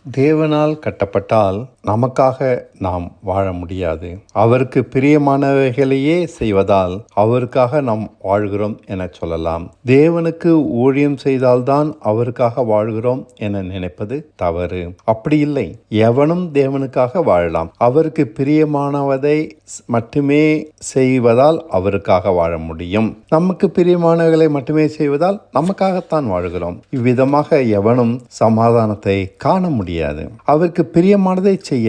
தேவனால் கட்டப்பட்டால் நமக்காக நாம் வாழ முடியாது. அவருக்கு பிரியமானவைகளையே செய்வதால் அவருக்காக நாம் வாழ்கிறோம் என சொல்லலாம். தேவனுக்கு ஊழியம் செய்தால்தான் அவருக்காக வாழ்கிறோம் என நினைப்பது தவறு. அப்படி இல்லை. எவனும் தேவனுக்காக வாழலாம். அவருக்கு பிரியமானவதை மட்டுமே செய்வதால் அவருக்காக வாழ முடியும். நமக்கு பிரியமானவர்களை மட்டுமே செய்வதால் நமக்காகத்தான் வாழ்கிறோம். இவ்விதமாக எவனும் சமாதானத்தை காண முடியாது. அவருக்கு பிரியமானதை செய்ய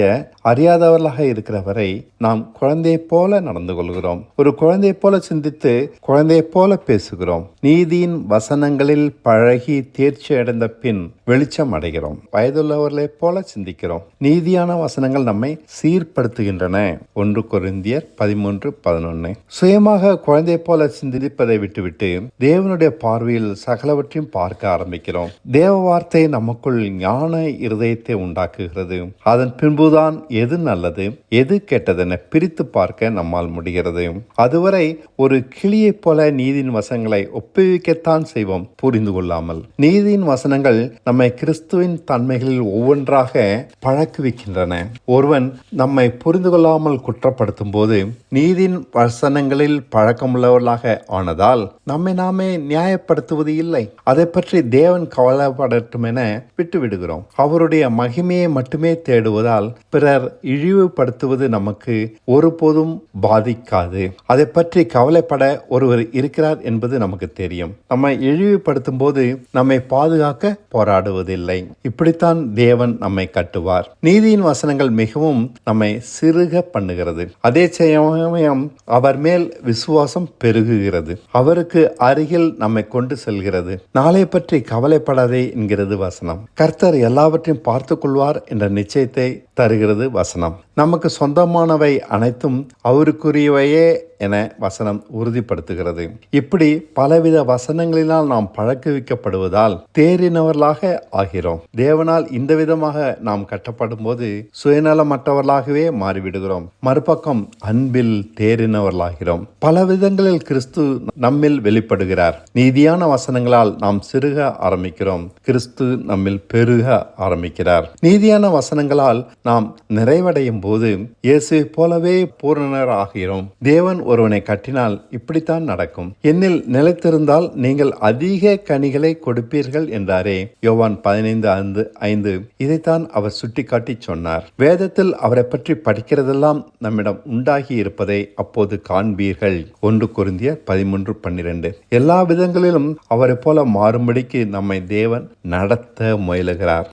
அறியாதவர்களாக இருக்கிறவரை நாம் குழந்தையைப் போல நடந்து கொள்கிறோம். ஒரு குழந்தையைப் போல சிந்தித்து குழந்தையைப் போல பேசுகிறோம். நீதியின் வசனங்களில் பழகி தேர்ச்சி அடைந்த பின் வெளிச்சம் அடைகிறோம். வயதுள்ளவர்களைப் போல சிந்திக்கிறோம். நீதியான வசனங்கள் நம்மை சீர்படுத்துகின்றன. 1 கொரிந்தியர் 13:11. சுயமாக குழந்தையைப் போல சிந்திப்பதை விட்டுவிட்டு தேவனுடைய பார்வையில் சகலவற்றையும் பார்க்க ஆரம்பிக்கிறோம். தேவ வார்த்தை நமக்குள் ஞான இருதயத்தை உண்டாக்குகிறது. அதன் பின்புதான் எது நல்லது எது கெட்டதென பிரித்து பார்க்க நம்மால் முடிகிறது. அதுவரை ஒரு கிளியைப் போல நீதியின் வசனங்களை ஒப்புவிக்கத்தான் செய்வோம், புரிந்து கொள்ளாமல். நீதியின் வசனங்கள் நம்மை கிறிஸ்துவின் தன்மைகளில் ஒவ்வொன்றாக பழக்குவிக்கின்றன. ஒருவன் நம்மை புரிந்து கொள்ளாமல் குற்றப்படுத்தும் போது நீதியின் வசனங்களில் பழக்கமுள்ளவர்களாக ஆனதால் நம்மை நாமே நியாயப்படுத்துவது இல்லை. அதை பற்றி தேவன் கவலைப்படட்டும் என விட்டுவிடுகிறோம். அவருடைய மகிமையை மட்டுமே தேடுவதால் பிறர் இழிவுபடுத்துவது நமக்கு ஒருபோதும் பாதிக்காது. அதை பற்றி கவலைப்பட ஒருவர் இருக்கிறார் என்பது நமக்கு தெரியும். நம்மை இழிவுபடுத்தும் போது நம்மை பாதுகாக்க போராடுவதில்லை. இப்படித்தான் தேவன் நம்மை கட்டுவார். நீதியின் வசனங்கள் மிகவும் நம்மை சிறுக பண்ணுகிறது. அதே சமயம் அவர் மேல் விசுவாசம் பெருகுகிறது. அவருக்கு அருகில் நம்மை கொண்டு செல்கிறது. நாளை பற்றி கவலைப்படாதே என்கிறது வசனம். கர்த்தர் எல்லாவற்றையும் பார்த்து கொள்வார் என்ற நிச்சயத்தை தருகிறது வசனம். நமக்கு சொந்தமானவை அனைத்தும் அவருக்குரியவையே என வசனம் உறுதிப்படுத்துகிறது. இப்படி பலவித வசனங்களினால் நாம் பழக்குவிக்கப்படுவதால் தேறினவர்களாக ஆகிறோம். தேவனால் இந்த விதமாக நாம் கட்டப்படும் போது சுயநலமற்றவர்களாகவே மாறிவிடுகிறோம். மறுபக்கம் அன்பில் தேறினவர்களாகிறோம். பல விதங்களில் கிறிஸ்து நம்மில் வெளிப்படுகிறார். நீதியான வசனங்களால் நாம் சிறுக ஆரம்பிக்கிறோம். கிறிஸ்து நம்மில் பெருக ஆரம்பிக்கிறார். நீதியான வசனங்களால் நாம் நிறைவடையும் போது இயேசுவை போலவே பூரணர் ஆகிறோம். தேவன் ஒருவனை கட்டினால் இப்படித்தான் நடக்கும். என்னில் நிலைத்திருந்தால் நீங்கள் அதிக கனிகளை கொடுப்பீர்கள் என்றாரே, யோவான் 15:5. இதைத்தான் அவர் சுட்டிக்காட்டி சொன்னார். வேதத்தில் அவரை பற்றி படிக்கிறதெல்லாம் நம்மிடம் உண்டாகி இருப்பதை அப்போது காண்பீர்கள். 1 கொரிந்தியர் 13:12. எல்லா விதங்களிலும் அவரை போல மாறும்படிக்கு நம்மை தேவன் நடத்த முயலுகிறார்.